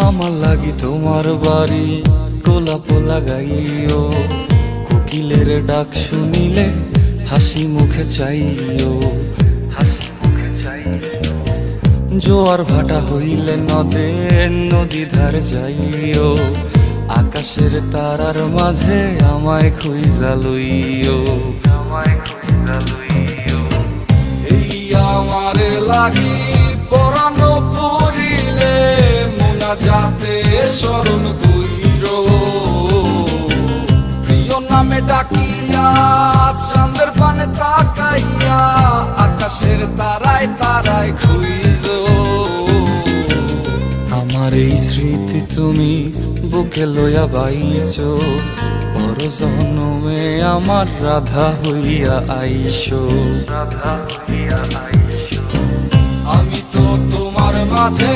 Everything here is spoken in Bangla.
আমার লাগি তোমার বাড়ি গোলাপ লাগাইও, কোকিলের ডাক শুনিলে হাসি মুখে চাইও। জোয়ার ভাটা হইলে নদে নদী ধার যাইও, আকাশের তারার মাঝে আমায় খুঁজা লইও। এই আমারে লাগি পরানো পড়িলে মোনা যাতে স্মরণ কইরো, প্রিয় নামে ডাকিয়া চাঁদের পানে তাকাইয়া আকাশের তারায় তারায় খুঁজো। আমার এই স্মৃতি তুমি বুকে লইয়া বাইছো, পর জন্মে আমার রাধা হইয়া আইসো। আমি তো তোমার মাঝে